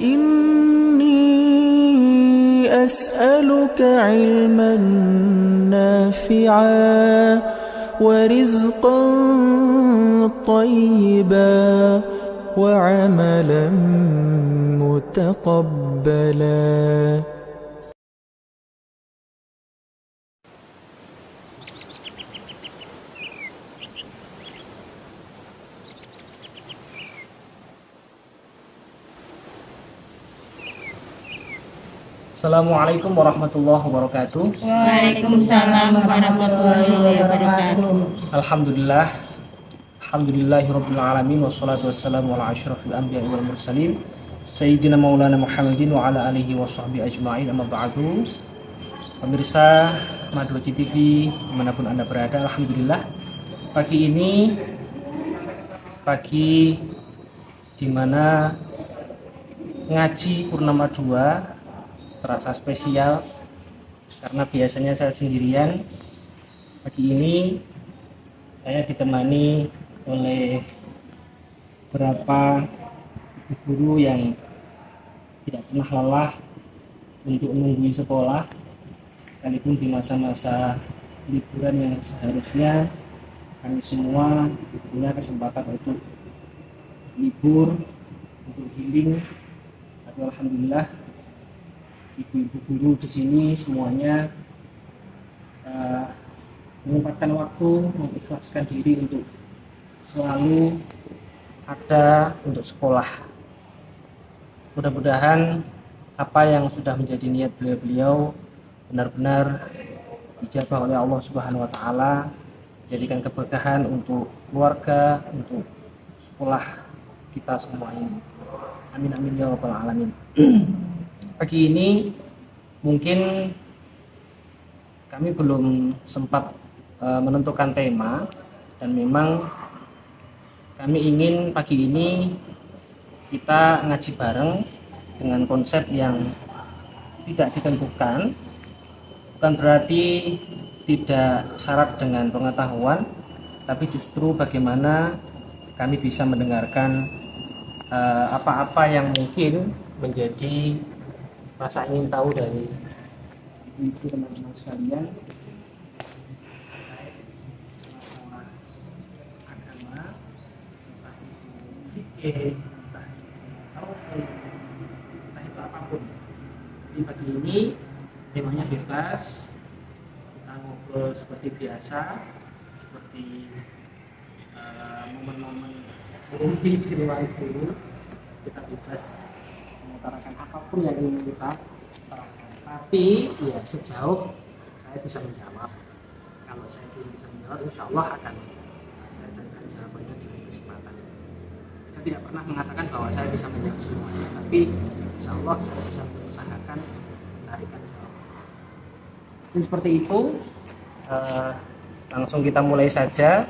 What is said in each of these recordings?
إني أسألك علما نافعا ورزقا طيبا وعملا متقبلا. Assalamualaikum warahmatullahi wabarakatuh. Waalaikumsalam warahmatullahi wabarakatuh. Alhamdulillahirabbil alamin wassalatu wassalamu ala asyrafil anbiya'i wal mursalin sayyidina maulana Muhammadin wa ala alihi washabbihi ajmain. Amma ba'du. Pemirsa Madwaji TV dimanapun Anda berada, alhamdulillah pagi ini pagi dimana ngaji Purnama 2 terasa spesial karena biasanya saya sendirian. Pagi ini saya ditemani oleh beberapa guru yang tidak pernah lelah untuk menunggui sekolah, sekalipun di masa-masa liburan yang seharusnya kami semua punya kesempatan untuk libur, untuk healing. Tapi alhamdulillah ibu-ibu guru di sini semuanya menyempatkan waktu, mengikhlaskan diri untuk selalu ada untuk sekolah. Mudah-mudahan apa yang sudah menjadi niat beliau benar-benar dijabah oleh Allah Subhanahu wa taala, jadikan keberkahan untuk keluarga, untuk sekolah kita semua ini. Amin amin ya rabbal alamin. Pagi ini mungkin kami belum sempat menentukan tema, dan memang kami ingin pagi ini kita ngaji bareng dengan konsep yang tidak ditentukan. Bukan berarti tidak syarat dengan pengetahuan, tapi justru bagaimana kami bisa mendengarkan apa-apa yang mungkin menjadi rasa ingin tahu dari ibu-ibu teman-teman sekalian terkait masalah agama, entah itu fikih, entah itu tauhid, entah itu apapun. Jadi pagi ini temanya bebas, kita ngobrol seperti biasa, seperti momen-momen mungkin di luar itu kita bebas mengutarakan apapun yang ingin kita utarakan. Tapi ya sejauh saya bisa menjawab, kalau saya belum bisa menjawab, insya Allah akan saya carikan jawabannya di kesempatan. Saya tidak pernah mengatakan bahwa saya bisa menjawab semuanya, tapi insya Allah saya bisa mengusahakan carikan jawaban. Dan seperti itu, langsung kita mulai saja.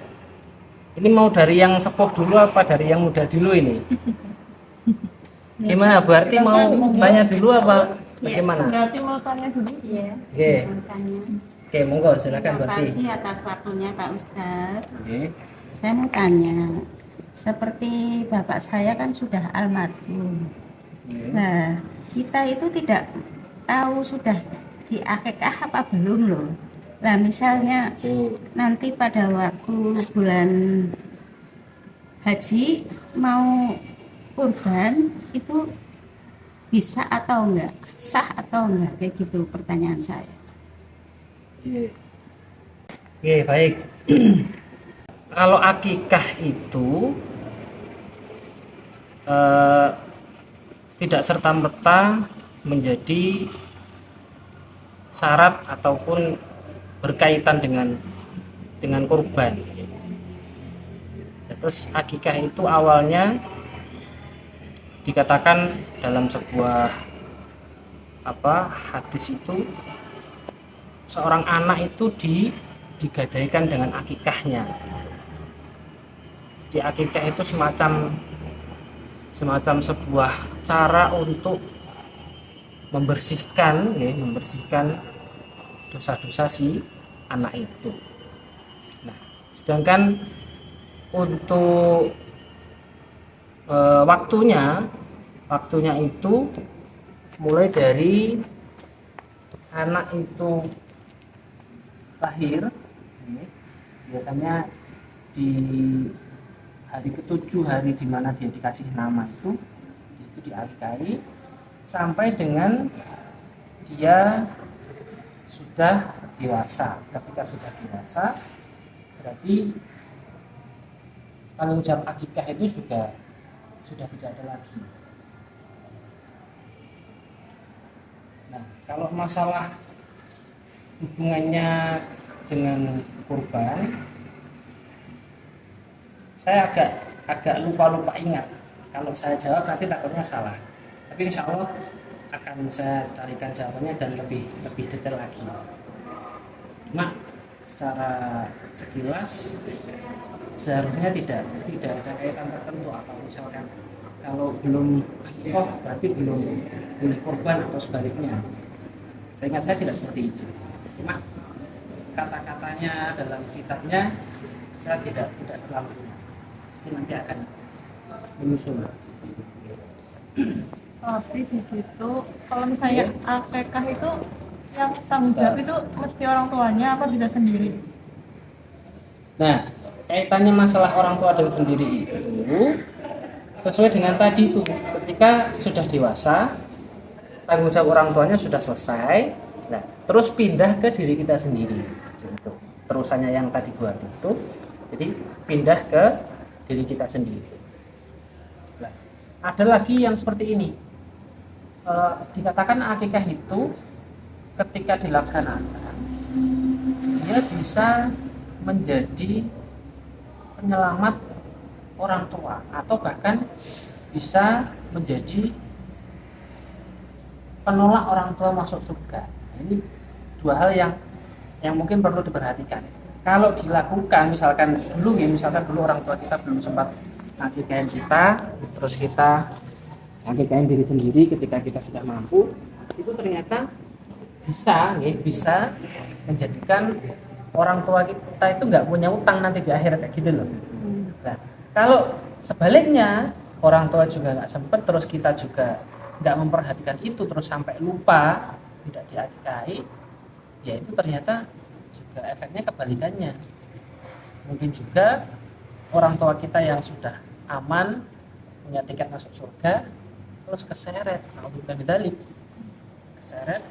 Ini mau dari yang sepuh dulu apa dari yang muda dulu ini? Gimana? Berarti mau tanya dulu apa bagaimana? Berarti mau tanya dulu? Iya. Oke. Tanya. Oke, monggo silakan Terima berarti. kasih atas waktunya Pak Ustadz. Oke. Saya mau tanya, seperti bapak saya kan sudah almarhum. Nah, kita itu tidak tahu sudah di akikah apa belum loh. Nah, misalnya nanti pada waktu bulan haji mau kurban itu bisa atau enggak, sah atau enggak, kayak gitu pertanyaan saya. Oke, baik. Kalau akikah itu tidak serta-merta menjadi syarat ataupun berkaitan dengan kurban. Terus akikah itu awalnya dikatakan dalam sebuah hadis itu seorang anak itu digadaikan dengan akikahnya. Di akikah itu semacam sebuah cara untuk membersihkan dosa-dosa si anak itu. Nah, sedangkan untuk waktunya waktunya itu mulai dari anak itu lahir, biasanya di hari ke-7, hari dimana dia dikasih nama itu diakikahi sampai dengan dia sudah dewasa. Ketika sudah dewasa berarti tanggung jawab akikah itu sudah tidak ada lagi. Nah, kalau masalah hubungannya dengan kurban, saya agak lupa ingat. Kalau saya jawab nanti takutnya salah. Tapi insya Allah akan saya carikan jawabannya dan lebih detail lagi. Cuma secara sekilas seharusnya tidak ada kaitan tertentu, atau misalkan kalau belum akikoh berarti belum boleh kurban atau sebaliknya. Saya ingat saya tidak seperti itu. Cuma kata-katanya dalam kitabnya saya tidak terlalu ingat. Itu nanti akan menyusul. Tapi di situ kalau misalnya akikah itu yang tanggung jawab itu mesti orang tuanya apa bisa sendiri? Nah, kaitannya masalah orang tua dan sendiri itu sesuai dengan tadi itu, ketika sudah dewasa tanggung jawab orang tuanya sudah selesai, nah terus pindah ke diri kita sendiri. Itu terusannya yang tadi buat itu, jadi pindah ke diri kita sendiri. Nah, ada lagi yang seperti ini, dikatakan akikah itu ketika dilaksanakan dia bisa menjadi penyelamat orang tua, atau bahkan bisa menjadi penolak orang tua masuk surga. Ini dua hal yang mungkin perlu diperhatikan. Kalau dilakukan misalkan dulu orang tua kita belum sempat akikahin kita, terus kita akikahin diri sendiri ketika kita sudah mampu, itu ternyata bisa menjadikan orang tua kita itu nggak punya utang nanti di akhirat, kayak gitu loh. Nah, kalau sebaliknya orang tua juga nggak sempet, terus kita juga nggak memperhatikan itu, terus sampai lupa tidak diakikahi, ya itu ternyata juga efeknya kebalikannya. Mungkin juga orang tua kita yang sudah aman punya tiket masuk surga terus keseret, keseret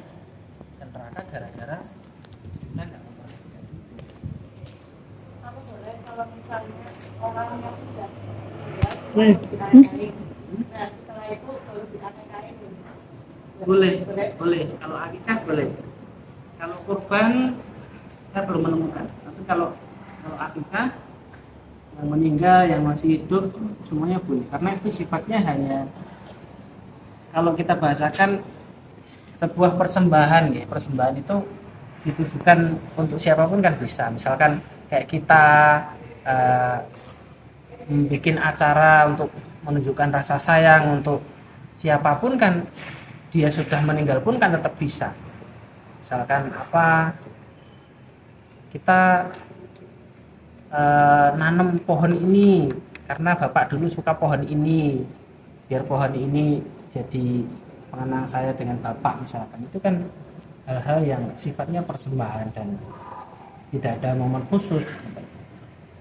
dan neraka gara-gara kita nggak memperhatikan itu. Aku boleh kalau misalnya orang yang sudah nah setelah itu baru diakikahin. Boleh. Kalau akikah boleh. Kalau kurban saya belum menemukan. Tapi kalau akikah yang meninggal, yang masih hidup semuanya boleh. Karena itu sifatnya hanya, kalau kita bahasakan, sebuah persembahan ya. Persembahan itu ditujukan untuk siapapun kan bisa. Misalkan kayak kita bikin acara untuk menunjukkan rasa sayang untuk siapapun kan, dia sudah meninggal pun kan tetap bisa. Misalkan kita nanam pohon ini karena bapak dulu suka pohon ini, biar pohon ini jadi pengenang saya dengan bapak misalkan, itu kan hal-hal yang sifatnya persembahan dan tidak ada momen khusus.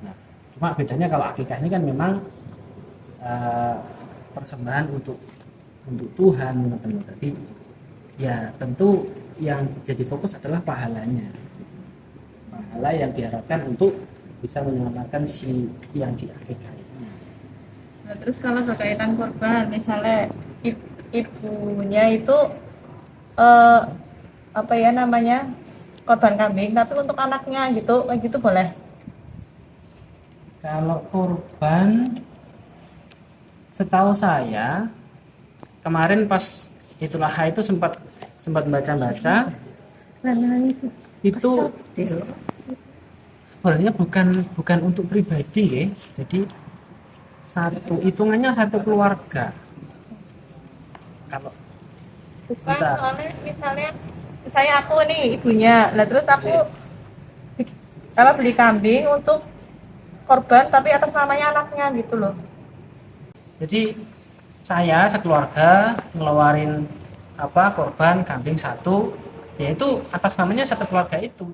Nah, cuma bedanya kalau akikah ini kan memang persembahan untuk Tuhan, berarti ya tentu yang jadi fokus adalah pahalanya, pahala yang diharapkan untuk bisa menyelamatkan si yang diakikahi. Nah, terus kalau berkaitan korban, misalnya ibunya itu korban kambing, tapi untuk anaknya gitu boleh. Kalau korban, setahu saya kemarin pas itulah itu sempat baca itu sebenarnya bukan untuk pribadi ya. Jadi hitungannya satu keluarga. Kalau soalnya misalnya aku nih ibunya, lah terus aku beli kambing untuk korban tapi atas namanya anaknya gitu loh. Jadi saya sekeluarga ngeluarin korban kambing satu, yaitu atas namanya satu keluarga itu.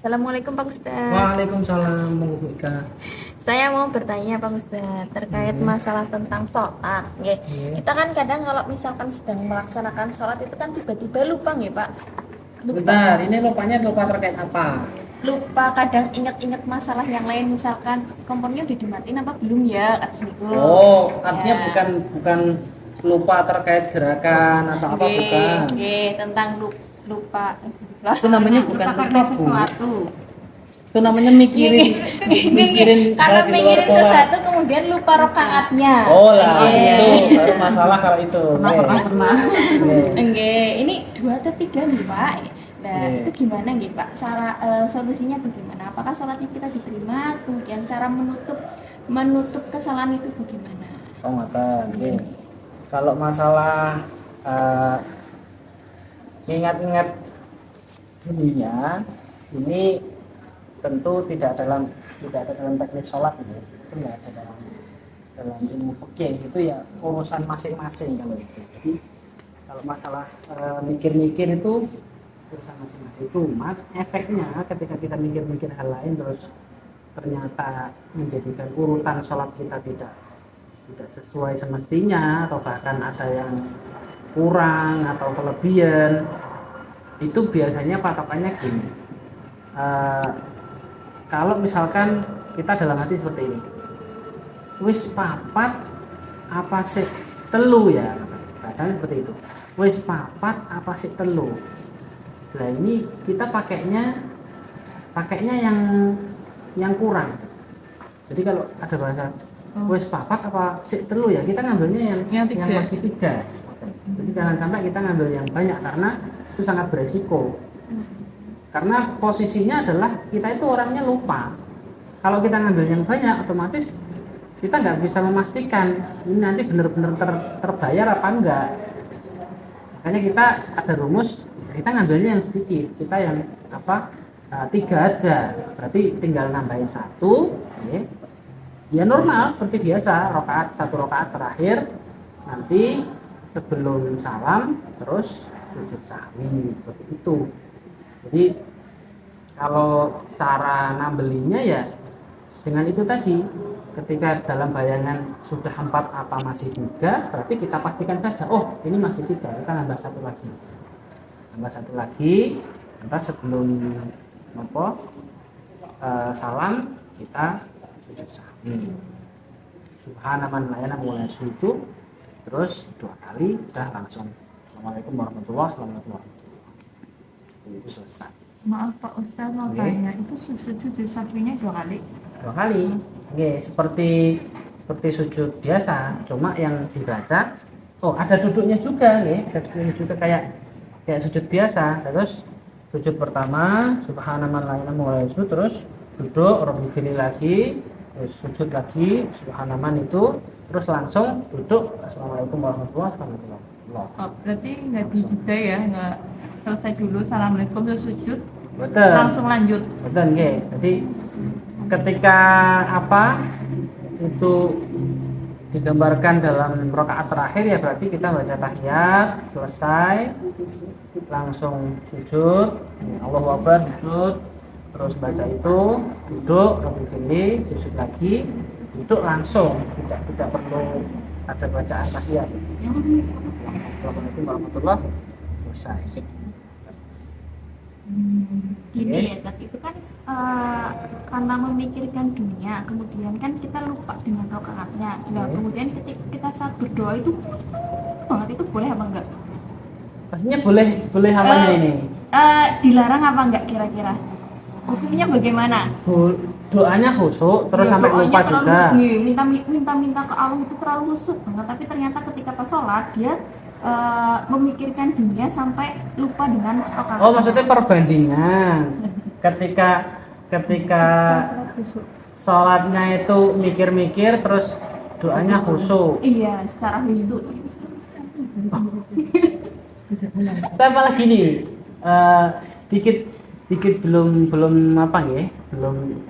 Assalamualaikum Pak Ustadz. Waalaikumsalam Bu Ika. Saya mau bertanya Pak Ustadz terkait masalah tentang sholat. Nggih. Kita kan kadang kalau misalkan sedang melaksanakan sholat itu kan tiba-tiba lupa nggih Pak. Sebentar, ini lupa terkait apa? Lupa kadang ingat-ingat masalah yang lain, misalkan kompornya udah dimatiin apa belum ya kata seniku. Oh, artinya Ya. bukan lupa terkait gerakan atau apa, bukan. Nggih, tentang lupa. Itu namanya bukan Lupa lupa, karena Bu. sesuatu. Itu namanya mikirin Karena di luar mikirin sholat. sesuatu kemudian lupa rokaatnya. Oh lah, Nggih. itu baru masalah kalau itu. Pernah. Nggih, ini 2 atau 3 nih Pak. Nah, Nggih. itu gimana nggih Pak? Solusinya bagaimana? Apakah sholatnya kita diterima? Kemudian cara menutup kesalahan itu bagaimana? Oh, ngoten. Nggih. Kalau masalah ingat-ingat dulunya, ini tentu tidak ada dalam teknis sholat ini. Itu nggak ada dalam ilmu fikih, itu ya urusan masing-masing kalau itu. Jadi kalau masalah mikir-mikir itu urusan masing-masing. Cuma efeknya ketika kita mikir-mikir hal lain terus ternyata menjadikan urutan sholat kita tidak sesuai semestinya, atau bahkan ada yang kurang atau kelebihan, itu biasanya patokannya gini. Kalau misalkan kita dalam hati seperti ini, wis papat apa sih telu ya, bahasanya seperti itu, wis papat apa sih telu. Nah ini kita pakainya yang kurang. Jadi kalau ada bahasa wis papat apa sih telu ya, kita ngambilnya yang masih 3. Jadi jangan sampai kita ngambil yang banyak, karena itu sangat beresiko. Karena posisinya adalah kita itu orangnya lupa. Kalau kita ngambil yang banyak, otomatis kita nggak bisa memastikan ini nanti benar-benar terbayar apa enggak. Makanya kita ada rumus, kita ngambilnya yang sedikit, kita yang 3 aja, berarti tinggal nambahin 1. Ya normal seperti biasa, satu rakaat terakhir nanti sebelum salam terus sujud sahwi, seperti itu. Jadi kalau cara nambelinya ya dengan itu tadi, ketika dalam bayangan sudah 4 apa masih 3, berarti kita pastikan saja, oh ini masih 3, kita nambah 1 lagi, nanti sebelum salam kita sujud sahwi, subhanaman layana mulai sujud, terus 2 kali udah langsung assalamualaikum warahmatullahi wabarakatuh, itu selesai. Maaf Pak Ustadz mau tanya, itu sujud sahwinya 2 kali? 2 kali. Oke, seperti sujud biasa, cuma yang dibaca ada duduknya juga, ada duduknya juga kayak sujud biasa. Terus sujud pertama subhanaman layana mulai sujud, terus duduk rabbil lagi, terus sujud lagi subhanaman itu, terus langsung duduk assalamualaikum warahmatullahi wabarakatuh. Oh, berarti nggak dijeda ya, nggak selesai dulu assalamualaikum terus sujud, Betul. langsung lanjut. Betul, nggih. Jadi ketika itu digambarkan dalam rakaat terakhir ya berarti kita baca tahiyat selesai langsung sujud, Allahu Akbar, sujud, terus baca itu, duduk, rabbil sujud lagi, duduk langsung, tidak perlu ada bacaan tahiyat. Assalamualaikum warahmatullahi wabarakatuh, selesai. Gini ya, tapi itu kan karena memikirkan dunia, kemudian kan kita lupa dengan rokaatnya. Nah, kemudian ketika kita saat berdoa itu khusyuk banget, itu boleh apa enggak? Pastinya boleh apanya ini? Dilarang apa enggak kira-kira? Hukumnya bagaimana? Doanya khusyuk terus Ya, sampai doanya lupa terlalu juga. minta ke Allah itu terlalu khusyuk banget, tapi ternyata ketika pas sholat dia memikirkan dunia sampai lupa dengan rokaat. Oh, maksudnya perbandingan. Ketika sholatnya itu mikir-mikir terus doanya khusyuk. Iya, secara khusyuk. Saya malah gini, sedikit belum apa ya, belum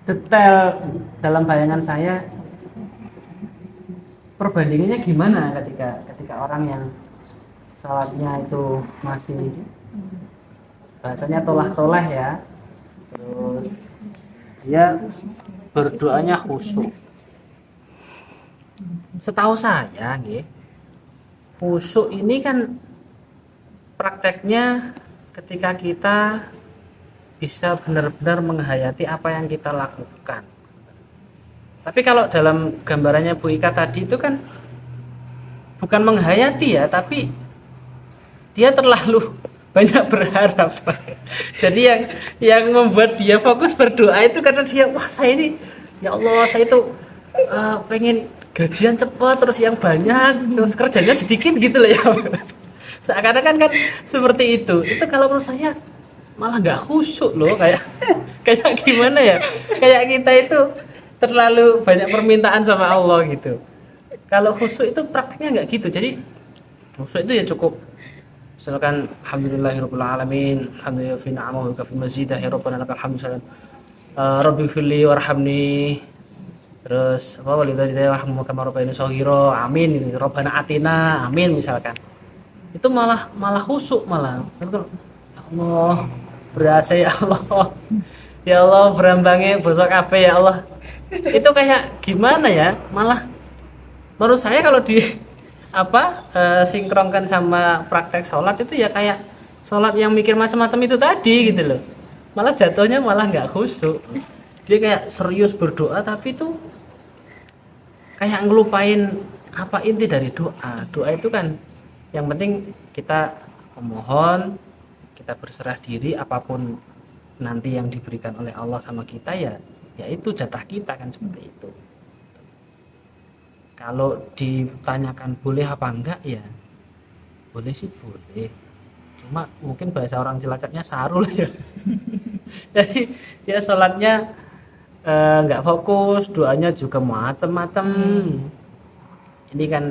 detail dalam bayangan saya. perbandingannya gimana ketika orang yang sholatnya itu masih bahasanya tolah-tolah ya, terus dia berdoanya khusyuk. Setahu saya nih, khusyuk ini kan prakteknya ketika kita bisa benar-benar menghayati apa yang kita lakukan. Tapi kalau dalam gambarannya Bu Ika tadi itu kan bukan menghayati ya, tapi dia terlalu banyak berharap. Jadi yang membuat dia fokus berdoa itu karena dia, wah saya ini, ya Allah saya itu pengen gajian cepat, terus yang banyak, terus kerjanya sedikit gitu loh ya. Seakan-akan kan seperti itu. Itu kalau menurut saya malah nggak khusyuk loh, kayak gimana ya? Kayak kita itu terlalu banyak permintaan sama Allah gitu. Kalau khusyuk itu praktiknya nggak gitu. Jadi khusyuk itu ya cukup misalkan alhamdulillahirabbil alamin, alhamdulillah fi ni'amahu wa fi mazidah ya rabbana lakal hamdu misalkan rabbi firli warhamni, terus apa walidayya warhamhum kama rabbayani shaghira, amin ini rabbana atina, amin misalkan. Itu malah khusyuk malah. Ya Allah, berasa ya Allah. Ya Allah, berambangnya bosok kabeh ya Allah. Itu kayak gimana ya? Malah menurut saya kalau di sinkronkan sama praktek sholat itu ya kayak sholat yang mikir macam-macam itu tadi gitu loh. Malah jatuhnya malah nggak khusyuk. Dia kayak serius berdoa tapi itu kayak ngelupain apa inti dari doa. Doa itu kan yang penting kita memohon, kita berserah diri, apapun nanti yang diberikan oleh Allah sama kita ya itu jatah kita kan, seperti itu. Kalau ditanyakan boleh apa enggak ya boleh sih boleh, cuma mungkin bahasa orang Cilacapnya sarul ya. Jadi dia sholatnya nggak fokus, doanya juga macam-macam. Ini kan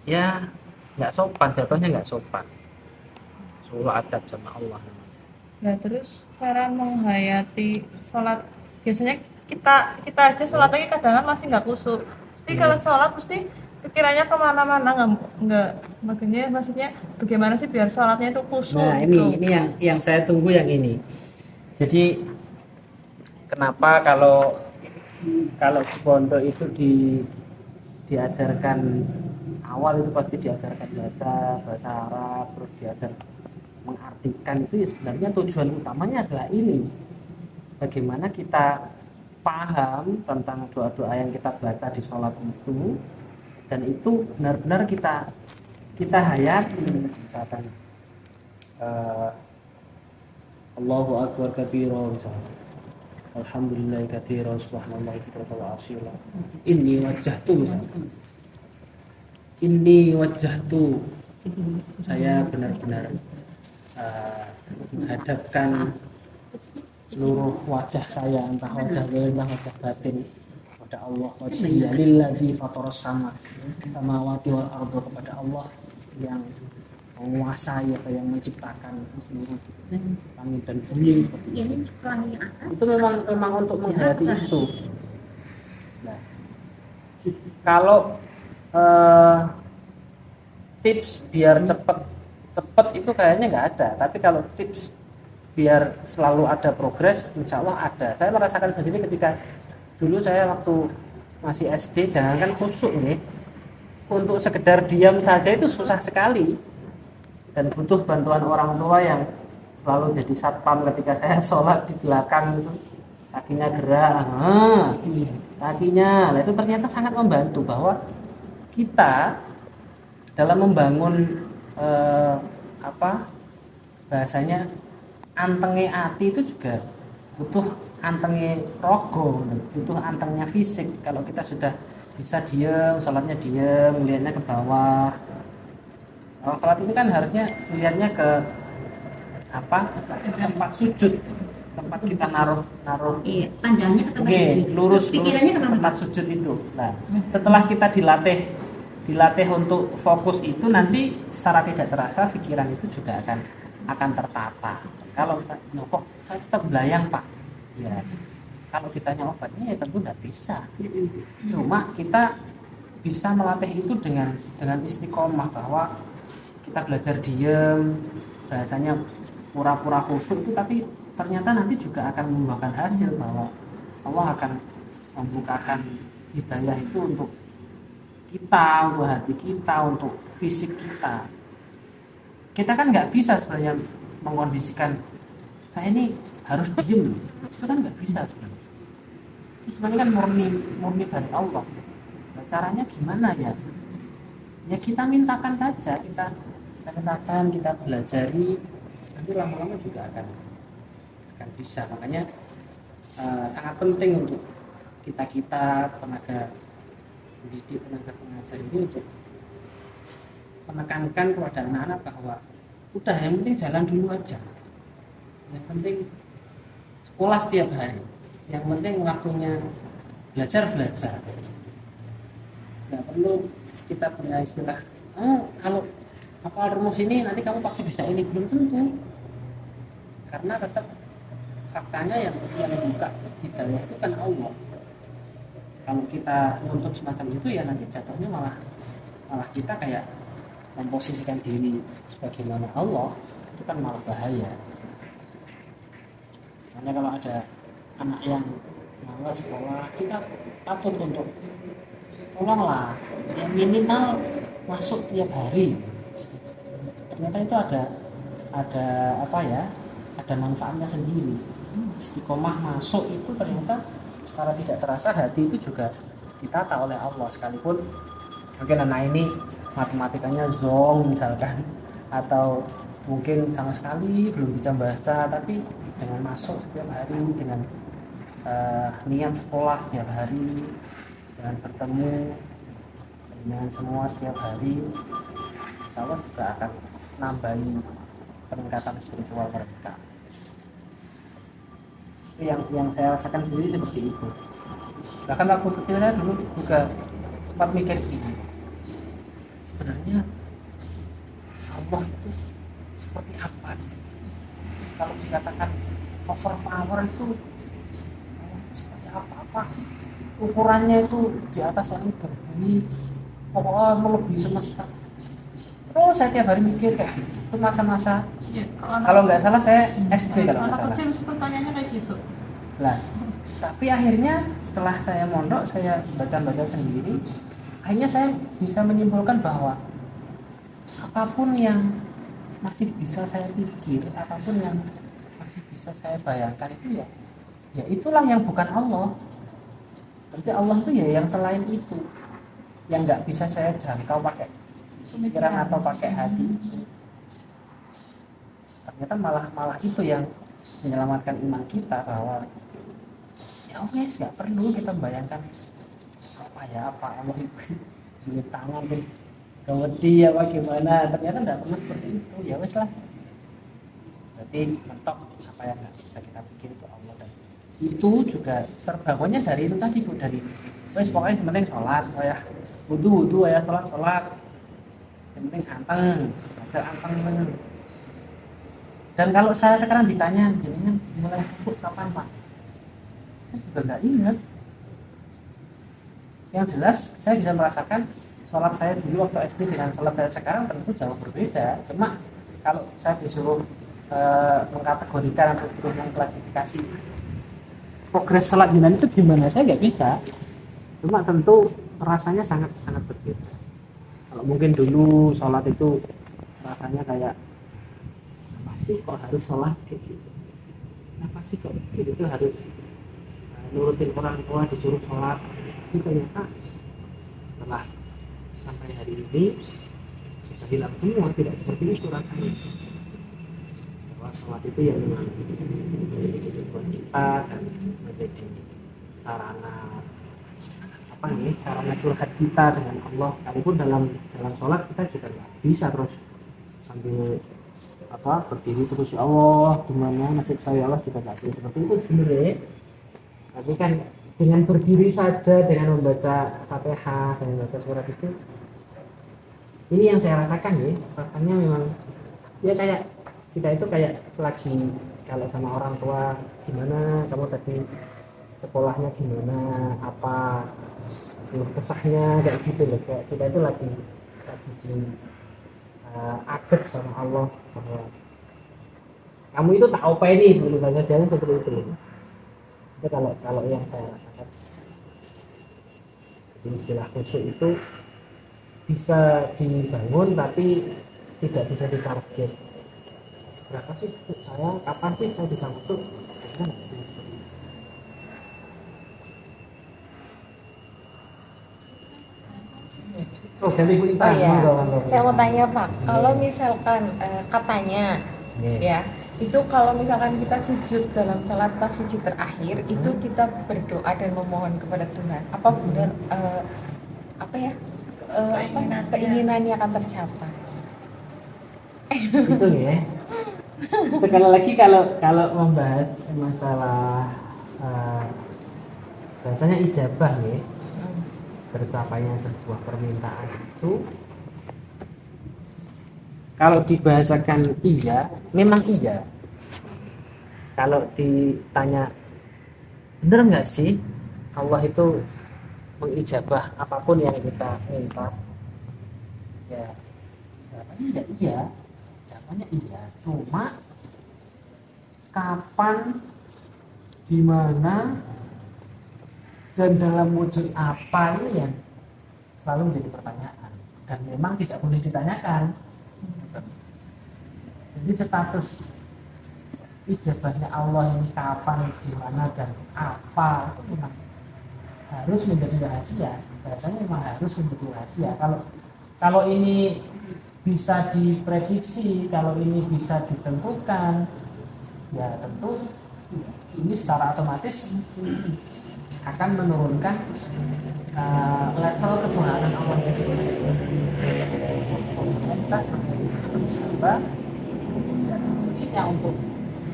ya nggak sopan, jatuhnya nggak sopan. Suluh adab sama Allah. Ya terus cara menghayati sholat, biasanya kita aja sholat lagi kadang masih nggak khusyuk. Pasti kalau sholat pasti pikirannya kemana-mana, nggak maksudnya bagaimana sih biar sholatnya itu khusyuk. Nah gitu. ini yang saya tunggu yang ini. Jadi kenapa kalau di pondok itu diajarkan awal itu pasti diajarkan baca bahasa Arab, terus diajar mengartikan, itu ya sebenarnya tujuan utamanya adalah ini, bagaimana kita paham tentang doa-doa yang kita baca di sholat itu, dan itu benar-benar kita hayati. Misalkan Allahu akbar kabira, misalkan alhamdulillah katsira subhanallah bukratan wa asila, inni wajjahtu, saya benar-benar menghadapkan seluruh wajah saya, entah wajah zahir entah wajah batin, kepada Allah. Wajhiya lillazi fataras samawati wal arda, kepada Allah yang menguasai atau yang menciptakan seluruh langit dan bumi, seperti itu. Itu memang untuk menghayati itu. Nah, kalau tips biar cepet itu kayaknya nggak ada, tapi kalau tips biar selalu ada progres, insya Allah ada. Saya merasakan sendiri ketika dulu saya waktu masih SD, jangankan khusyuk nih, untuk sekedar diam saja itu susah sekali, dan butuh bantuan orang tua yang selalu jadi satpam ketika saya sholat di belakang itu, kakinya gerak, kakinya, nah itu ternyata sangat membantu bahwa kita dalam membangun bahasanya antenge ati itu juga butuh antenge rogo, butuh antengnya fisik. Kalau kita sudah bisa diam, sholatnya diam, melihatnya ke bawah. Kalau sholat itu kan harusnya melihatnya ke tempat sujud, tempat kita naruh pandangnya ke tempat sujud, lurus pikirannya ke tempat sujud itu. Nah, setelah kita dilatih untuk fokus itu, nanti secara tidak terasa pikiran itu juga akan tertata. Kalau kita kok saya tetap belayang Pak, ya kalau ditanya obatnya ya tentu tidak bisa. Cuma kita bisa melatih itu dengan istiqomah, bahwa kita belajar diam, bahasanya pura-pura khusyuk itu, tapi ternyata nanti juga akan membuahkan hasil, bahwa Allah akan membukakan hidayah itu untuk kita, untuk hati kita, untuk fisik kita. Kita kan nggak bisa sebenarnya mengkondisikan saya ini harus diem, itu kan nggak bisa sebenarnya. Itu sebenarnya kan murni dari Allah. Nah, caranya gimana ya? Ya kita mintakan saja, kita mintakan, kita belajari, nanti lama-lama juga akan bisa. Makanya sangat penting untuk kita tenaga pendidik, tenaga pengajar ini untuk menekankan kepada anak-anak bahwa udah, yang penting jalan dulu aja, yang penting sekolah setiap hari, yang penting waktunya belajar, nggak perlu kita punya istilah kalau hafal rumus ini nanti kamu pasti bisa ini, belum tentu, karena tetap faktanya yang buka hidayah itu kan Allah. Kalau kita nuntut semacam itu ya nanti jatuhnya malah kita kayak memposisikan diri sebagaimana Allah, itu kan malah bahaya. Karena kalau ada anak yang malas sekolah, kita patut untuk tolonglah, yang minimal masuk tiap hari. Ternyata itu ada apa ya, ada manfaatnya sendiri. Istiqomah masuk itu ternyata secara tidak terasa hati itu juga ditata oleh Allah, sekalipun mungkin anak ini matematikanya zong misalkan, atau mungkin sama sekali belum bisa bahasa, tapi dengan masuk setiap hari, dengan niat sekolah setiap hari, dengan bertemu dengan semua setiap hari, insya Allah juga akan nambahi peningkatan spiritual mereka. Yang saya rasakan sendiri seperti itu. Bahkan waktu kecil saya dulu juga sempat mikir gini, sebenarnya Allah itu seperti apa sih? Kalau dikatakan overpower itu seperti apa? Ukurannya itu di atas langit dan bumi, pokoknya melebihi semesta. Terus saya tiap hari mikir kayak gitu. Itu masa-masa kalau nggak salah saya SD kalau nggak salah. Pertanyaannya kayak gitu. Lah, tapi akhirnya setelah saya mondok, saya baca-baca sendiri, akhirnya saya bisa menyimpulkan bahwa apapun yang masih bisa saya pikir, apapun yang masih bisa saya bayangkan itu ya itulah yang bukan Allah. Berarti Allah itu ya yang selain itu, yang nggak bisa saya jangkau pakai pemikiran atau pakai hati itu. Ternyata malah itu yang menyelamatkan iman kita, bahwa ya wes nggak perlu kita bayangkan apa Allah itu di tangan sih kewedi apa gimana, ternyata nggak pernah seperti itu. Ya wes lah, berarti mentok apa yang nggak bisa kita pikir itu Allah, dan itu juga terbangunnya dari itu tadi Bu, dari wes pokoknya yang penting sholat, ya wudu ya sholat, yang penting anteng, belajar anteng. Dan kalau saya sekarang ditanya jadinya mulai khusyuk kapan Pak, saya juga nggak ingat. Yang jelas saya bisa merasakan sholat saya dulu waktu SD dengan sholat saya sekarang tentu jauh berbeda. Cuma kalau saya disuruh mengkategorikan atau disuruh mengklasifikasi progres sholat jenengan itu gimana, saya nggak bisa. Cuma tentu rasanya sangat berbeda. Kalau mungkin dulu sholat itu rasanya kayak apa sih kok harus sholat kayak gitu, kenapa sih kok gitu harus nurutin orang tua disuruh sholat. Ini ternyata setelah sampai hari ini sudah hilang semua, tidak seperti itu rasanya. Bahwa sholat itu ya memang menjadi kebutuhan kita dan menjadi sarana sarana curhat kita dengan Allah. Sekalipun dalam sholat kita juga nggak bisa terus sambil berdiri terus ya Allah gimana nasib saya Allah, juga nggak bisa seperti itu sebenarnya. Tapi kan dengan berdiri saja, dengan membaca Fatihah, dengan membaca surat itu, ini yang saya rasakan ya, rasanya memang ya kayak kita itu kayak lagi kalau sama orang tua, gimana kamu tadi sekolahnya gimana, apa keluh kesahnya kayak gitu loh, kayak kita itu lagi di adab sama Allah bahwa kamu itu tak apa ini gitu, bahasa Jawa seperti itu. Itu kalau yang saya rasakan. Jadi istilah khusyuk itu bisa dibangun tapi tidak bisa ditarget. Berapa sih khusyuk saya? Kapan sih saya bisa khusyuk? Oh, ganti Bu Intan. Oh iya, Monggo. saya mau tanya Pak, kalau misalkan katanya ya, itu kalau misalkan kita sujud dalam salat pas sujud terakhir, itu kita berdoa dan memohon kepada Tuhan. Apa benar keinginannya akan tercapai? Itu ya. Sekali lagi kalau membahas masalah bahasanya ijabah ya, tercapainya sebuah permintaan itu, kalau dibahasakan iya, memang iya. Kalau ditanya bener nggak sih Allah itu mengijabah apapun yang kita minta, ya jawabannya ya iya, jawabannya iya. Cuma kapan, di mana, dan dalam wujud apa ini yang selalu menjadi pertanyaan, dan memang tidak boleh ditanyakan. Jadi status ijabahnya Allah ini kapan, di mana, dan apa itu memang harus menjadi rahasia. Bahasanya memang harus menjadi rahasia. Kalau ini bisa diprediksi, kalau ini bisa ditentukan, ya tentu ini secara otomatis akan menurunkan level ketuhanan Allah itu sendiri. Kita sebagai hamba tidak semestinya untuk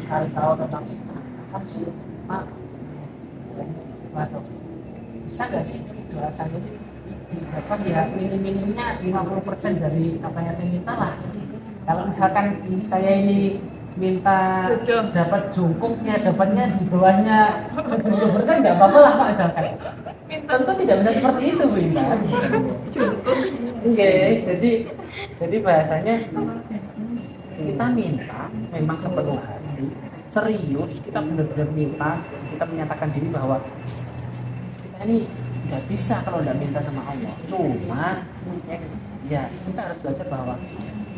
cari tahu tentang itu harus bisa nggak sih jelasan ini apa ya, minim-minimnya 50% dari apa yang saya minta lah. Kalau misalkan saya ini minta dapat jungkuk, ya dapatnya di bawahnya 70%, nggak apa-apa lah Pak, misalkan. Tentu tidak bisa seperti itu Bu Intan. Jadi bahasanya kita minta memang sepenuh hati, serius, kita benar-benar minta, kita menyatakan diri bahwa kita ini nggak bisa kalau nggak minta sama Allah. Cuma ya kita harus belajar bahwa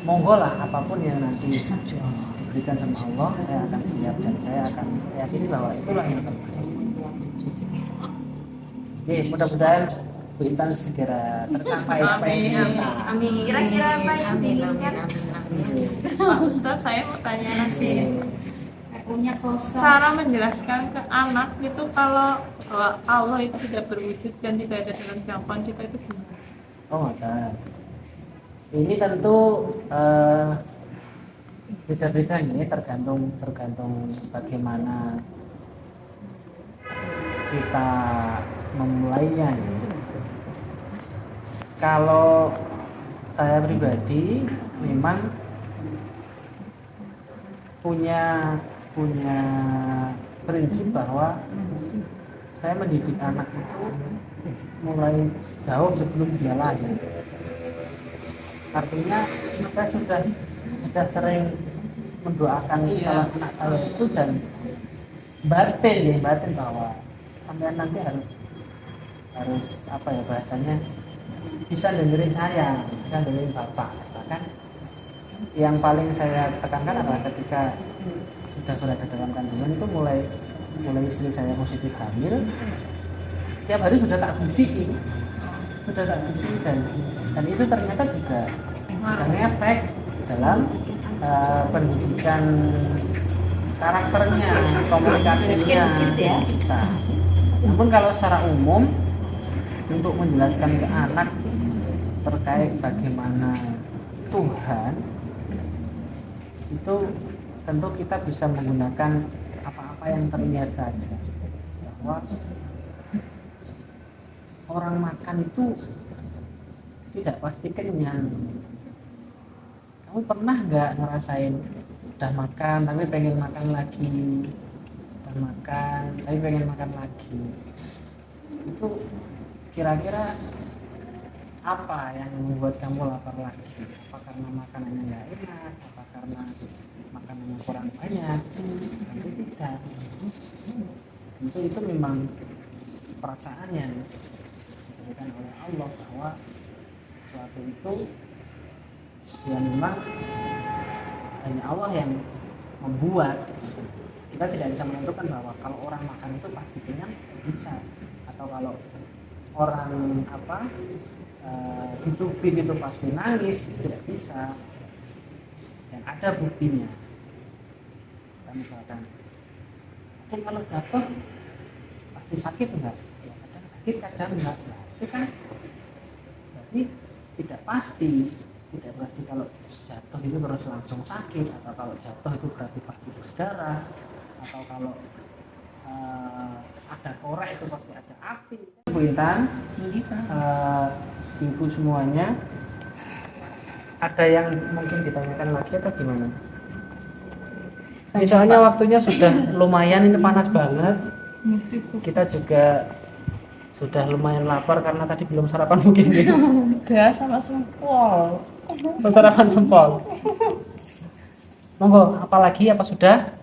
monggo lah apapun yang nanti diberikan sama Allah, saya akan siap dan saya akan yakini bahwa itulah yang terbaik. Oke, mudah-mudahan Bu Intan segera tercapai apa yang diminta. Amin. Kira-kira apa yang diinginkan? Pak Ustadz, saya mau tanya nanti punya kosong. cara menjelaskan ke anak itu kalau Allah itu tidak berwujud dan tidak ada dalam jangkauan kita itu gimana? Oh, ada. Ini tentu beda-beda nih, tergantung bagaimana kita memulainya nih. Kalau saya pribadi memang punya prinsip bahwa saya mendidik anak itu mulai jauh sebelum dia lahir. Artinya kita sudah sering mendoakan salah anak saya itu dan batin bahwa sampean nanti harus apa ya bahasanya, bisa dengerin saya, bisa dengerin bapak. Bahkan yang paling saya tekankan adalah ketika sudah berada dalam kandungan itu mulai istri saya positif hamil, tiap hari sudah tak bisiki dan itu ternyata juga ngefek dalam pendidikan karakternya, komunikasinya kita. Namun kalau secara umum untuk menjelaskan ke anak terkait bagaimana Tuhan, itu tentu kita bisa menggunakan apa-apa yang terlihat saja, bahwa orang makan itu tidak pasti kenyang. Kamu pernah nggak ngerasain udah makan tapi pengen makan lagi, udah makan tapi pengen makan lagi? Itu kira-kira apa yang membuat kamu lapar lagi? Apa karena makanannya nggak enak? Apa karena makanannya kurang banyak? Tentu tidak. Tentu itu memang perasaan yang diberikan oleh Allah bahwa sesuatu itu ya memang hanya Allah yang membuat. Kita tidak bisa menentukan bahwa kalau orang makan itu pasti kenyang, bisa. Atau kalau orang dicubit itu pasti nangis, tidak bisa. Dan ada buktinya. Kita misalkan, kalau jatuh pasti sakit enggak? Ya kadang sakit, kadang enggak. Nah, itu kan berarti tidak pasti. Tidak berarti kalau jatuh itu terus langsung sakit, atau kalau jatuh itu berarti pasti berdarah, atau kalau ada korek itu pasti ada api. Bu Intan, ibu semuanya, ada yang mungkin ditanyakan lagi atau gimana? Misalnya waktunya sudah lumayan, ini panas banget. Kita juga sudah lumayan lapar karena tadi belum sarapan mungkin ya. Udah sama sempol. Sarapan sempol. Monggo, apalagi apa sudah?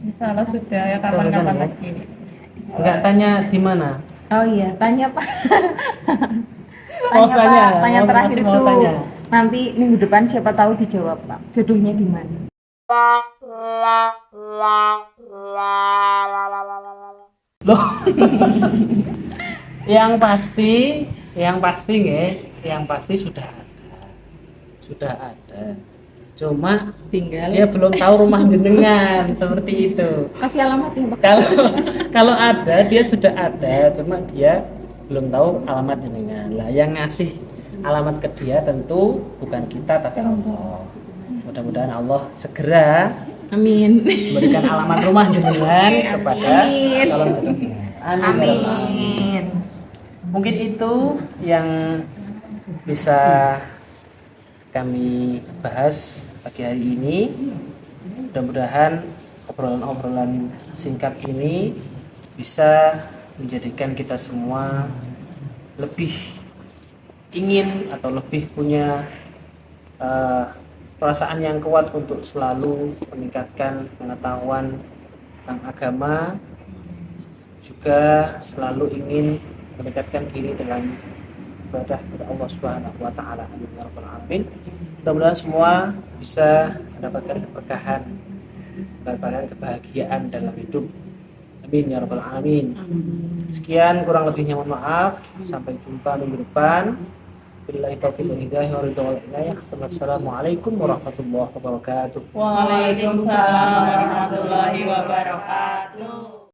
Misalnya sudah ya kapan-kapan lagi. Enggak tanya di mana? Oh iya, tanya Pak. Oh, Tanya Pak, tanya Oh, terakhir masih mau itu. tanya. Nanti minggu depan siapa tahu dijawab Pak. Jodohnya di mana? Loh. yang pasti nggih, yang pasti sudah ada. Cuma Tinggal dia belum tahu rumah jenengan seperti itu. kasih alamatnya Pak. Kalau ada, dia sudah ada, cuma dia belum tahu alamat jenengan. Lah yang ngasih alamat ke dia tentu bukan kita tapi Allah. Mudah-mudahan Allah segera Amin. memberikan alamat rumah jenengan kepada Amin. calon jenengan. Amin. Mungkin itu yang bisa kami bahas pagi hari ini. Mudah-mudahan obrolan-obrolan singkat ini bisa menjadikan kita semua lebih ingin atau lebih punya perasaan yang kuat untuk selalu meningkatkan pengetahuan tentang agama, juga selalu ingin mendekatkan diri dalam ibadah kepada Allah Subhanahu wa taala. Amin ya rabbal alamin. Mudah-mudahan semua bisa mendapatkan keberkahan, mendapatkan kebahagiaan dalam hidup. Amin ya rabbal alamin. Sekian, kurang lebihnya mohon maaf. Sampai jumpa minggu depan. Billahi taufiq wal hidayah wa ridha wal inayah. Wassalamualaikum warahmatullahi wabarakatuh. Waalaikumsalam warahmatullahi wabarakatuh.